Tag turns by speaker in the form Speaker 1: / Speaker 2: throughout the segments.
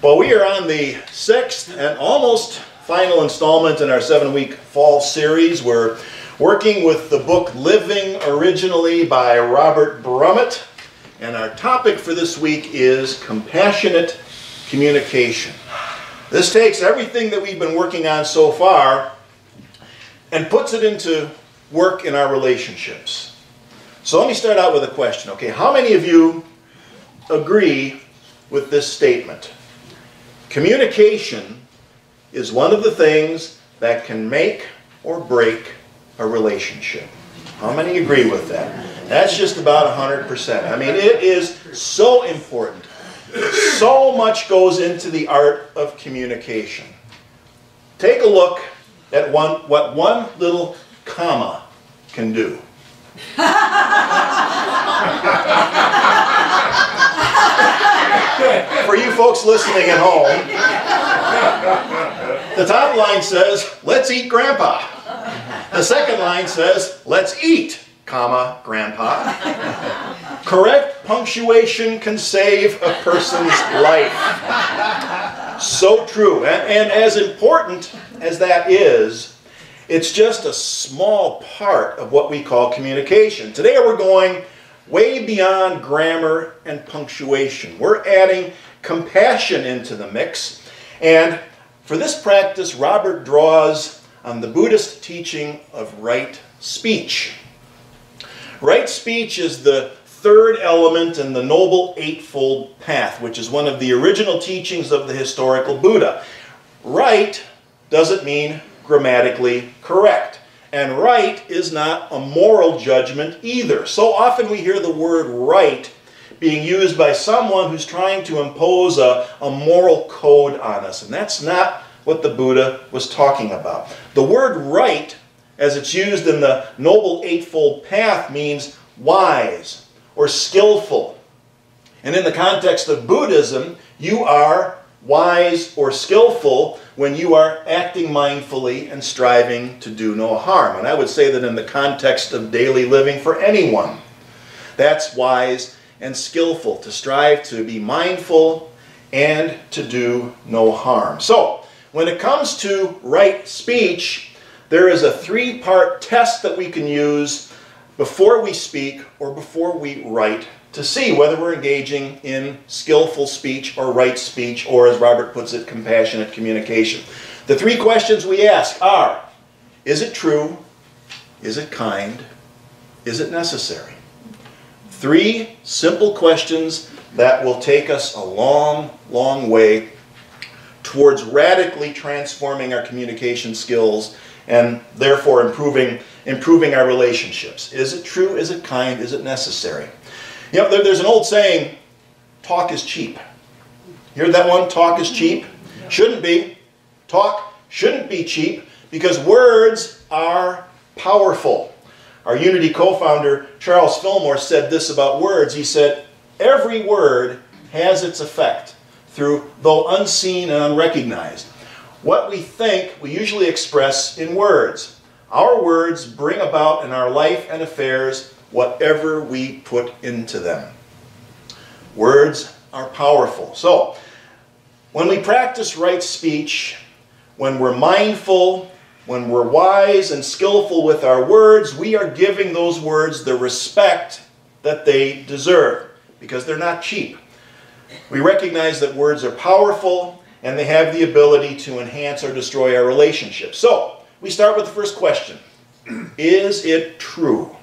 Speaker 1: Well, we are on the 6th and almost final installment in our 7-week fall series. We're working with the book Living, originally by Robert Brummett. And our topic for this week is compassionate communication. This takes everything that we've been working on so far and puts it into work in our relationships. So let me start out with a question. Okay, how many of you agree with this statement? Communication is one of the things that can make or break a relationship. How many agree with that? That's just about 100%. I mean, it is so important. So much goes into the art of communication. Take a look at what one little comma can do. For you folks listening at home, the top line says, "Let's eat Grandpa." The second line says, "Let's eat, comma, Grandpa." Correct punctuation can save a person's life. So true. And as important as that is, it's just a small part of what we call communication. Today we're going way beyond grammar and punctuation. We're adding compassion into the mix. And for this practice, Robert draws on the Buddhist teaching of right speech. Right speech is the third element in the Noble Eightfold Path, which is one of the original teachings of the historical Buddha. Right doesn't mean grammatically correct. And right is not a moral judgment either. So often we hear the word right being used by someone who's trying to impose a moral code on us. And that's not what the Buddha was talking about. The word right, as it's used in the Noble Eightfold Path, means wise or skillful. And in the context of Buddhism, you are wise or skillful when you are acting mindfully and striving to do no harm. And I would say that in the context of daily living for anyone, that's wise and skillful, to strive to be mindful and to do no harm. So, when it comes to right speech, there is a three-part test that we can use before we speak or before we write to see whether we're engaging in skillful speech or right speech, or as Robert puts it, compassionate communication. The three questions we ask are, is it true? Is it kind? Is it necessary? Three simple questions that will take us a long, long way towards radically transforming our communication skills and therefore improving our relationships. Is it true? Is it kind? Is it necessary? You know, there's an old saying, talk is cheap. You heard that one? Talk is cheap? Shouldn't be. Talk shouldn't be cheap because words are powerful. Our Unity co-founder, Charles Fillmore, said this about words. He said, every word has its effect, though unseen and unrecognized. What we think, we usually express in words. Our words bring about in our life and affairs whatever we put into them. Words are powerful. So, when we practice right speech, when we're mindful, when we're wise and skillful with our words, we are giving those words the respect that they deserve, because they're not cheap. We recognize that words are powerful and they have the ability to enhance or destroy our relationships. So, we start with the first question. Is it true?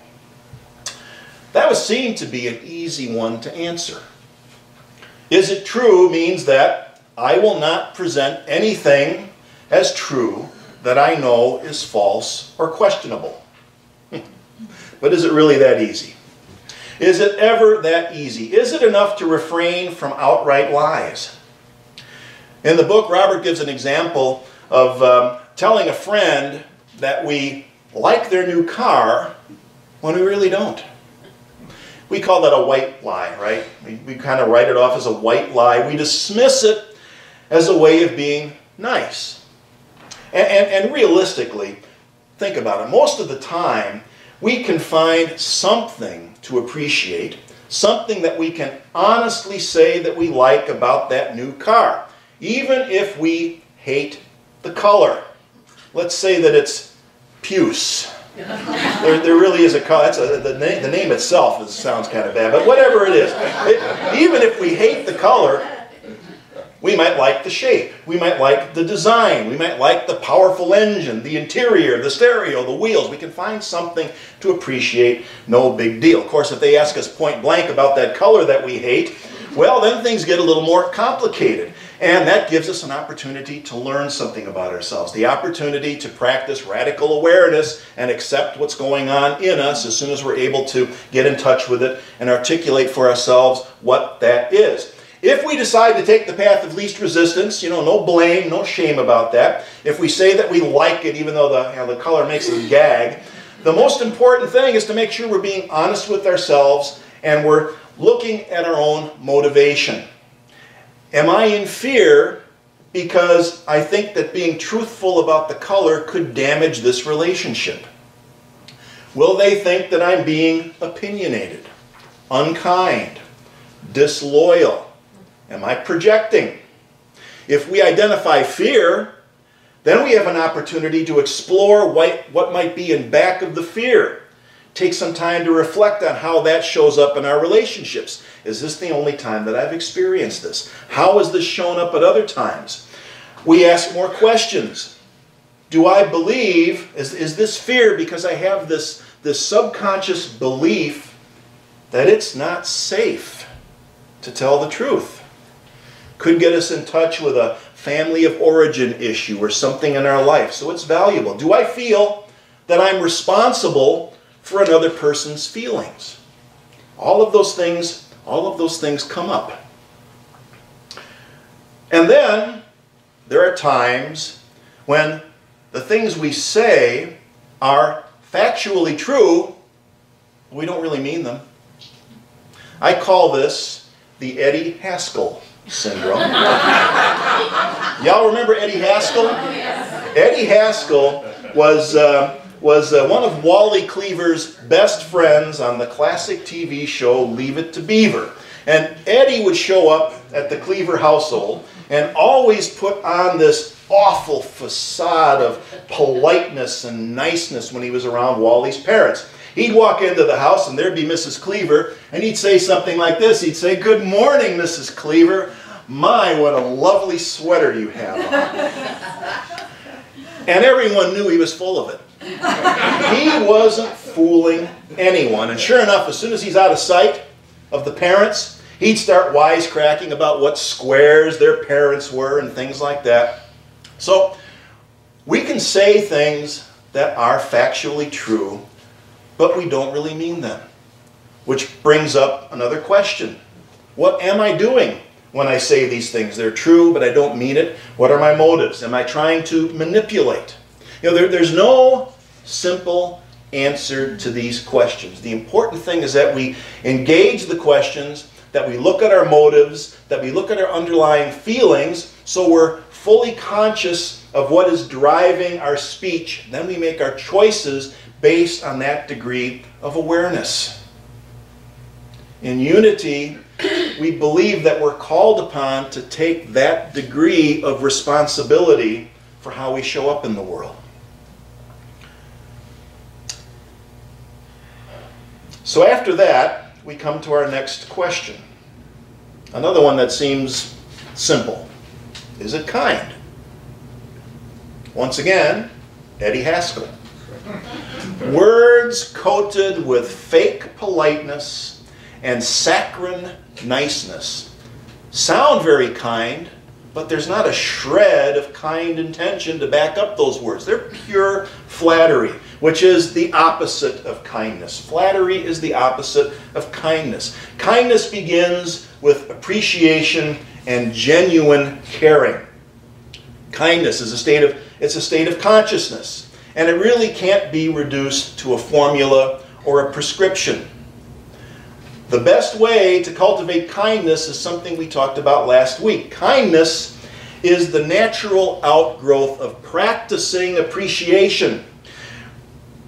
Speaker 1: That would seem to be an easy one to answer. Is it true means that I will not present anything as true that I know is false or questionable. But is it really that easy? Is it ever that easy? Is it enough to refrain from outright lies? In the book, Robert gives an example of telling a friend that we like their new car when we really don't. We call that a white lie, right? We kind of write it off as a white lie. We dismiss it as a way of being nice. And realistically, think about it. Most of the time, we can find something to appreciate, something that we can honestly say that we like about that new car. even if we hate the color. Let's say that it's puce. There really is a color. The name itself sounds kind of bad, but whatever it is. Even if we hate the color, we might like the shape. We might like the design. We might like the powerful engine, the interior, the stereo, the wheels. We can find something to appreciate, no big deal. Of course, if they ask us point blank about that color that we hate, well, then things get a little more complicated. And that gives us an opportunity to learn something about ourselves. The opportunity to practice radical awareness and accept what's going on in us as soon as we're able to get in touch with it and articulate for ourselves what that is. If we decide to take the path of least resistance, no blame, no shame about that. If we say that we like it, even though the color makes us gag, the most important thing is to make sure we're being honest with ourselves and we're looking at our own motivation. Am I in fear because I think that being truthful about the color could damage this relationship? Will they think that I'm being opinionated, unkind, disloyal? Am I projecting? If we identify fear, then we have an opportunity to explore what might be in back of the fear. Take some time to reflect on how that shows up in our relationships. Is this the only time that I've experienced this? How has this shown up at other times? We ask more questions. Do I believe, is this fear because I have this subconscious belief that it's not safe to tell the truth? Could get us in touch with a family of origin issue or something in our life, so it's valuable. Do I feel that I'm responsible for another person's feelings? All of those things come up. And then there are times when the things we say are factually true, but we don't really mean them. I call this the Eddie Haskell syndrome. Y'all remember Eddie Haskell? Eddie Haskell was one of Wally Cleaver's best friends on the classic TV show Leave It to Beaver. And Eddie would show up at the Cleaver household and always put on this awful facade of politeness and niceness when he was around Wally's parents. He'd walk into the house and there'd be Mrs. Cleaver, and he'd say something like this. He'd say, "Good morning, Mrs. Cleaver. My, what a lovely sweater you have on." And everyone knew he was full of it. He wasn't fooling anyone. And sure enough, as soon as he's out of sight of the parents, he'd start wisecracking about what squares their parents were and things like that. So we can say things that are factually true, but we don't really mean them. Which brings up another question. What am I doing when I say these things? They're true, but I don't mean it. What are my motives? Am I trying to manipulate? There's no simple answer to these questions. The important thing is that we engage the questions, that we look at our motives, that we look at our underlying feelings, so we're fully conscious of what is driving our speech. Then we make our choices based on that degree of awareness. In unity, we believe that we're called upon to take that degree of responsibility for how we show up in the world. So after that, we come to our next question. Another one that seems simple. Is it kind? Once again, Eddie Haskell. Words coated with fake politeness and saccharine niceness sound very kind, but there's not a shred of kind intention to back up those words. They're pure flattery, which is the opposite of kindness. Flattery is the opposite of kindness. Kindness begins with appreciation and genuine caring. Kindness is a state of consciousness. And it really can't be reduced to a formula or a prescription. The best way to cultivate kindness is something we talked about last week. Kindness is the natural outgrowth of practicing appreciation.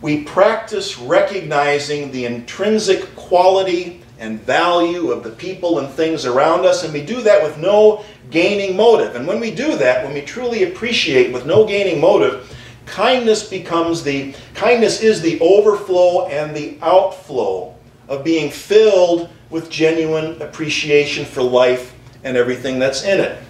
Speaker 1: We practice recognizing the intrinsic quality and value of the people and things around us, and we do that with no gaining motive. And when we do that, when we truly appreciate with no gaining motive, kindness is the overflow and the outflow of being filled with genuine appreciation for life and everything that's in it.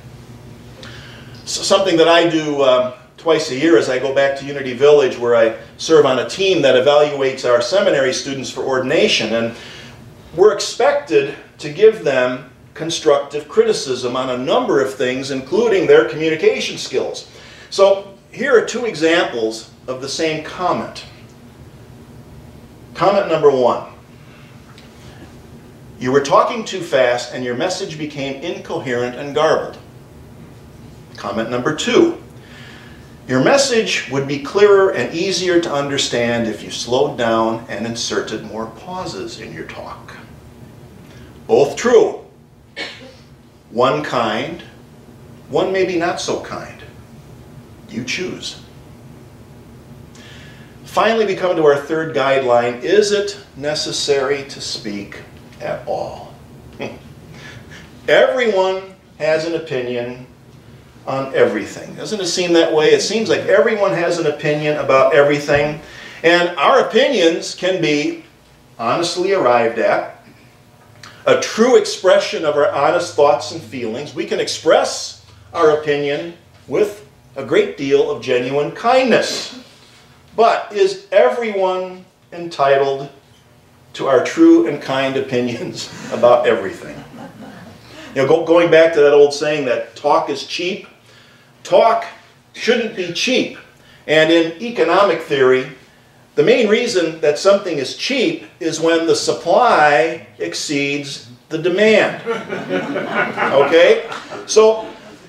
Speaker 1: So something that I do twice a year is I go back to Unity Village, where I serve on a team that evaluates our seminary students for ordination, and we're expected to give them constructive criticism on a number of things, including their communication skills. So here are two examples of the same comment. Comment number one: you were talking too fast and your message became incoherent and garbled. Comment number two: your message would be clearer and easier to understand if you slowed down and inserted more pauses in your talk. Both true. One kind, one maybe not so kind. You choose. Finally, we come to our third guideline: is it necessary to speak at all? Everyone has an opinion on everything. Doesn't it seem that way? It seems like everyone has an opinion about everything, and our opinions can be honestly arrived at, a true expression of our honest thoughts and feelings. We can express our opinion with a great deal of genuine kindness. But is everyone entitled to our true and kind opinions about everything? You know, going back to that old saying that talk is cheap, talk shouldn't be cheap. And in economic theory, the main reason that something is cheap is when the supply exceeds the demand. Okay? So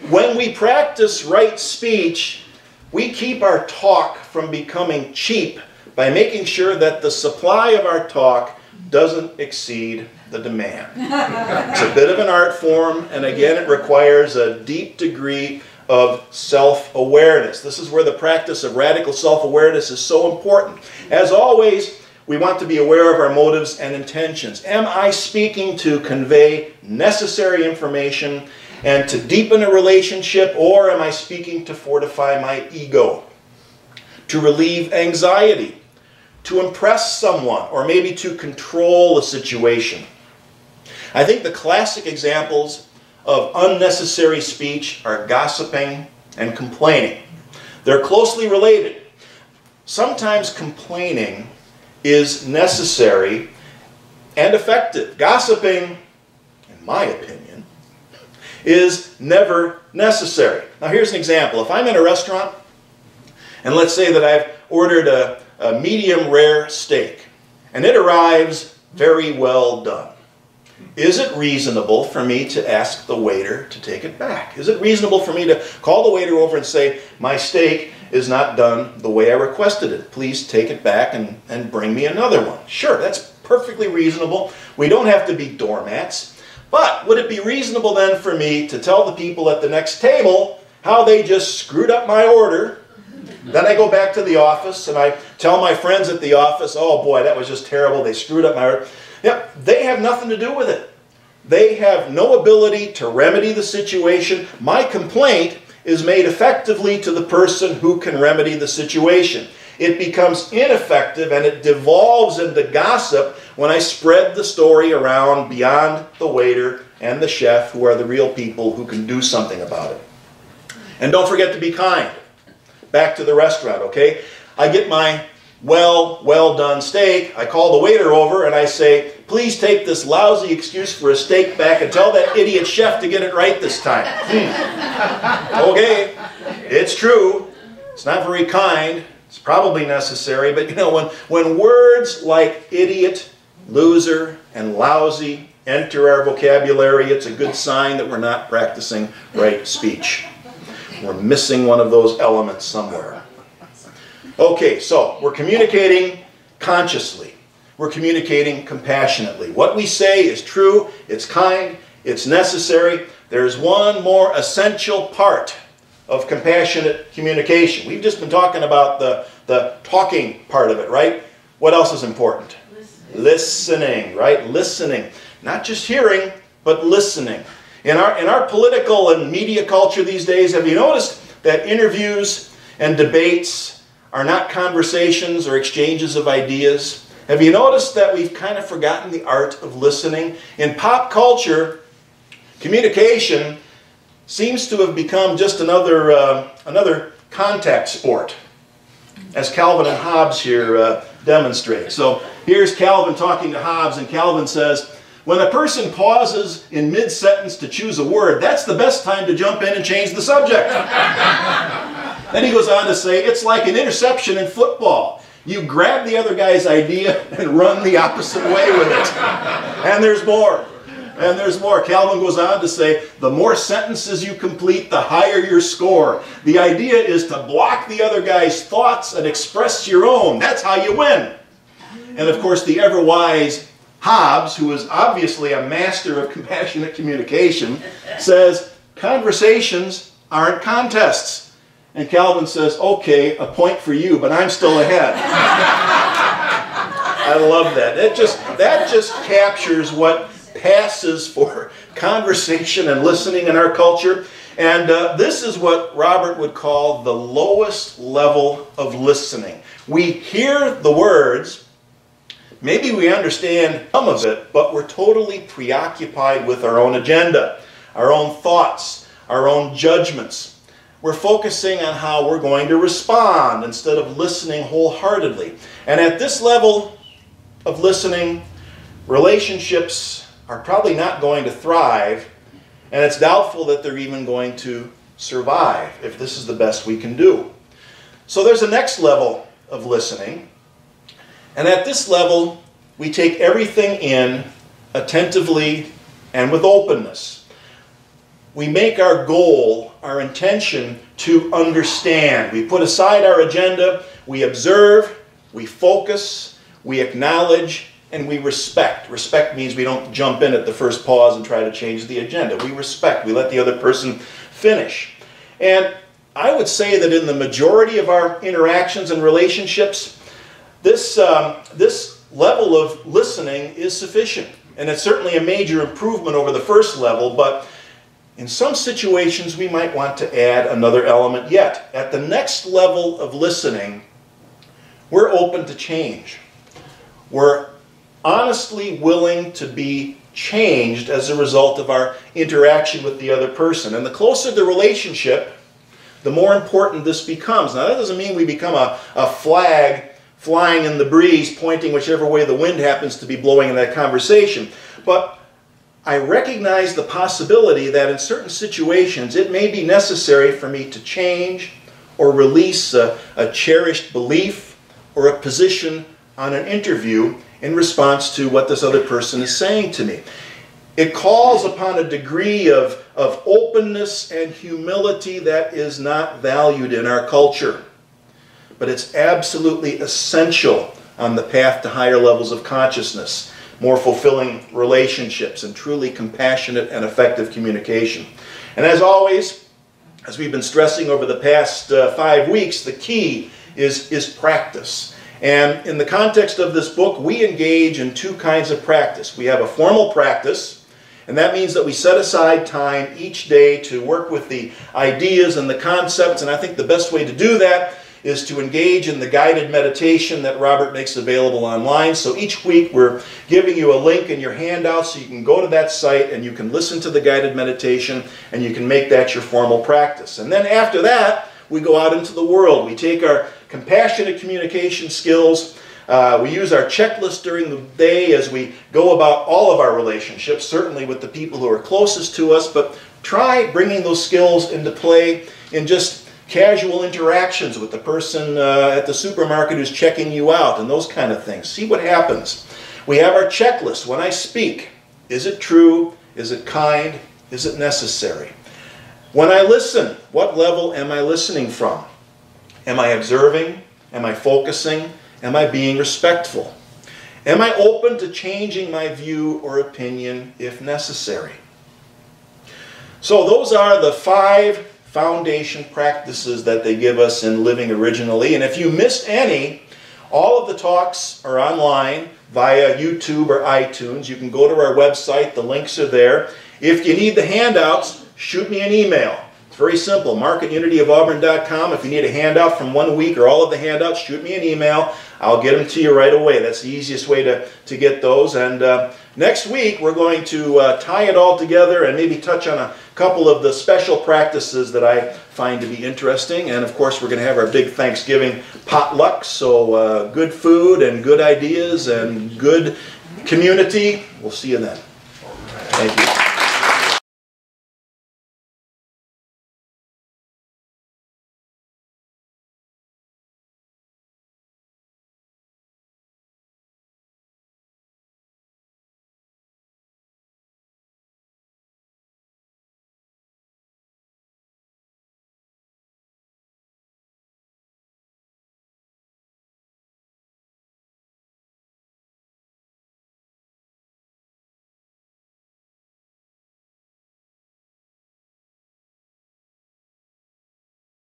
Speaker 1: when we practice right speech, we keep our talk from becoming cheap by making sure that the supply of our talk doesn't exceed the demand. It's a bit of an art form, and again, it requires a deep degree of self-awareness. This is where the practice of radical self-awareness is so important. As always, we want to be aware of our motives and intentions. Am I speaking to convey necessary information and to deepen a relationship, or am I speaking to fortify my ego, to relieve anxiety, to impress someone, or maybe to control a situation? I think the classic examples of unnecessary speech are gossiping and complaining. They're closely related. Sometimes complaining is necessary and effective. Gossiping, in my opinion, is never necessary. Now here's an example. If I'm in a restaurant, and let's say that I've ordered a medium rare steak, and it arrives very well done. Is it reasonable for me to ask the waiter to take it back? Is it reasonable for me to call the waiter over and say, my steak is not done the way I requested it. Please take it back and bring me another one? Sure, that's perfectly reasonable. We don't have to be doormats. But would it be reasonable then for me to tell the people at the next table how they just screwed up my order? Then I go back to the office and I tell my friends at the office, oh boy, that was just terrible. They screwed up my order. Yep, they have nothing to do with it. They have no ability to remedy the situation. My complaint is made effectively to the person who can remedy the situation. It becomes ineffective and it devolves into gossip when I spread the story around beyond the waiter and the chef, who are the real people who can do something about it. And don't forget to be kind. Back to the restaurant, okay? I get my well done steak. I call the waiter over and I say, please take this lousy excuse for a steak back and tell that idiot chef to get it right this time. Okay, it's true. It's not very kind. It's probably necessary, but you know, when words like idiot, loser, and lousy enter our vocabulary, it's a good sign that we're not practicing right speech. We're missing one of those elements somewhere. Okay, so we're communicating consciously. We're communicating compassionately. What we say is true, it's kind, it's necessary. There's one more essential part of compassionate communication. We've just been talking about the talking part of it, right? What else is important? Listening, right? Listening. Not just hearing, but listening. In our political and media culture these days, have you noticed that interviews and debates are not conversations or exchanges of ideas? Have you noticed that we've kind of forgotten the art of listening? In pop culture, communication seems to have become just another contact sport, as Calvin and Hobbes here demonstrate. So here's Calvin talking to Hobbes, and Calvin says, when a person pauses in mid-sentence to choose a word, that's the best time to jump in and change the subject. Then he goes on to say, it's like an interception in football. You grab the other guy's idea and run the opposite way with it. And there's more. And there's more. Calvin goes on to say, the more sentences you complete, the higher your score. The idea is to block the other guy's thoughts and express your own. That's how you win. And of course, the ever-wise Hobbes, who is obviously a master of compassionate communication, says, conversations aren't contests. And Calvin says, okay, a point for you, but I'm still ahead. I love that. That just captures what passes for conversation and listening in our culture. And this is what Robert would call the lowest level of listening. We hear the words, maybe we understand some of it, but we're totally preoccupied with our own agenda, our own thoughts, our own judgments. We're focusing on how we're going to respond instead of listening wholeheartedly. And at this level of listening, relationships are probably not going to thrive, and it's doubtful that they're even going to survive if this is the best we can do. So there's a next level of listening, and at this level we take everything in attentively and with openness. We make our goal, our intention, to understand. We put aside our agenda, we observe, we focus, we acknowledge, and we respect. Respect means we don't jump in at the first pause and try to change the agenda. We respect. We let the other person finish. And I would say that in the majority of our interactions and relationships, this level of listening is sufficient. And it's certainly a major improvement over the first level, but in some situations we might want to add another element yet. At the next level of listening, we're open to change. We're honestly willing to be changed as a result of our interaction with the other person. And the closer the relationship, the more important this becomes. Now that doesn't mean we become a flag flying in the breeze, pointing whichever way the wind happens to be blowing in that conversation. But I recognize the possibility that in certain situations it may be necessary for me to change or release a cherished belief or a position on an interview in response to what this other person is saying to me. It calls upon a degree of openness and humility that is not valued in our culture. But it's absolutely essential on the path to higher levels of consciousness, more fulfilling relationships, and truly compassionate and effective communication. And as always, as we've been stressing over the past 5 weeks, the key is practice. And in the context of this book, we engage in two kinds of practice. We have a formal practice, and that means that we set aside time each day to work with the ideas and the concepts, and I think the best way to do that is to engage in the guided meditation that Robert makes available online. So each week we're giving you a link in your handout so you can go to that site and you can listen to the guided meditation and you can make that your formal practice. And then after that, we go out into the world. We take our compassionate communication skills. We use our checklist during the day as we go about all of our relationships, certainly with the people who are closest to us, but try bringing those skills into play in just casual interactions with the person at the supermarket who's checking you out and those kind of things. See what happens. We have our checklist. When I speak, is it true? Is it kind? Is it necessary? When I listen, what level am I listening from? Am I observing? Am I focusing? Am I being respectful? Am I open to changing my view or opinion if necessary? So those are the 5 foundation practices that they give us in Living Originally. And if you missed any, all of the talks are online. via YouTube or iTunes. You can go to our website. The links are there. If you need the handouts, shoot me an email. It's very simple. Mark@unityofauburn.com. If you need a handout from 1 week or all of the handouts, shoot me an email. I'll get them to you right away. That's the easiest way to get those. And next week, we're going to tie it all together and maybe touch on a couple of the special practices that I find to be interesting. And of course, we're going to have our big Thanksgiving potluck. So good food and good ideas and good community. We'll see you then. Thank you.